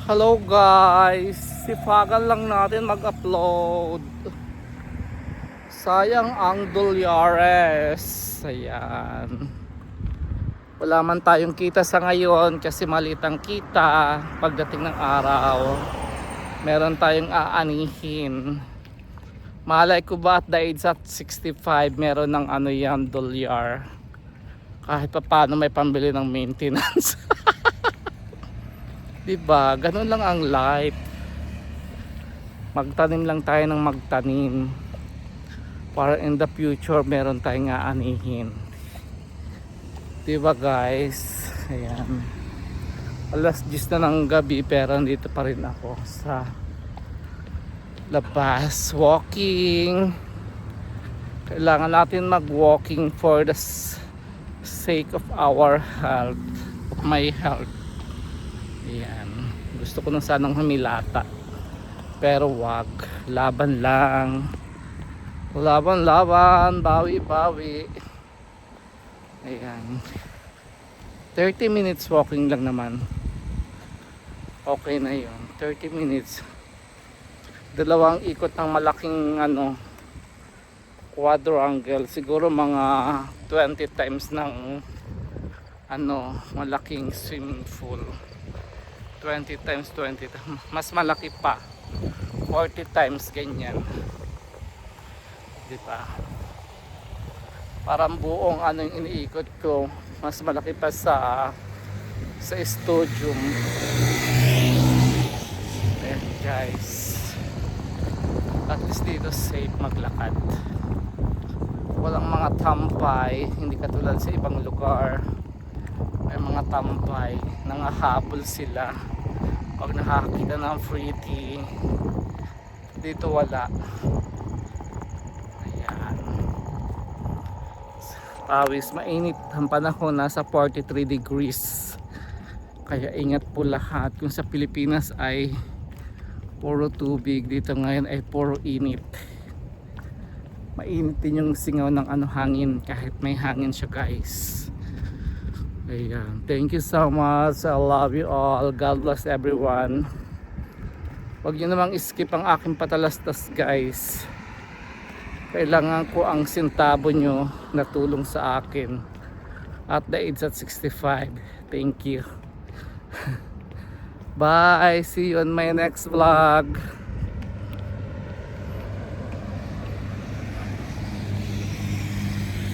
Hello guys, sipagan lang natin mag-upload. Sayang ang dolyares. Ayan. Wala man tayong kita sa ngayon kasi maliit ang kita. Pagdating ng araw, meron tayong aanihin. Malay ko ba at the age at 65 meron ng ano yan, dolyar. Kahit pa paano may pambili ng maintenance. Diba? Ganun lang ang life. Magtanim lang tayo ng magtanim. Para in the future meron tayong aanihin. Diba guys? Ayan. Alas 10 na ng gabi pero dito pa rin ako sa labas. Walking. Kailangan natin mag-walking for the sake of our health. Of my health. Ayan. Gusto ko na sanang humilata. Pero wag. Laban lang. Laban. Bawi. Ayan. 30 minutes walking lang naman. Okay na yun. 30 minutes. Dalawang ikot ng malaking quadrangle. Siguro mga 20 times ng malaking swimming pool. 20 times 20, mas malaki pa, 40 times ganyan, diba? Parang buong yung iniikot ko, mas malaki pa sa studium. Ayan guys, at least dito safe maglakad, walang mga tambay, hindi katulad sa ibang lugar. May mga tambay, nangahabol sila pag nakakita ng free tea. Dito wala. Ayan. Pawis, mainit ang panahon, nasa 43 degrees. Kaya ingat po lahat. Kung sa Pilipinas ay puro tubig, dito ngayon ay puro init. Mainit din yung singaw ng hangin kahit may hangin siya guys. Ayan. Thank you so much. I love you all. God bless everyone. Huwag nyo namang skip ang aking patalastas guys. Kailangan ko ang sintabo nyo na tulong sa akin at the age at 65. Thank you. Bye. See you on my next vlog.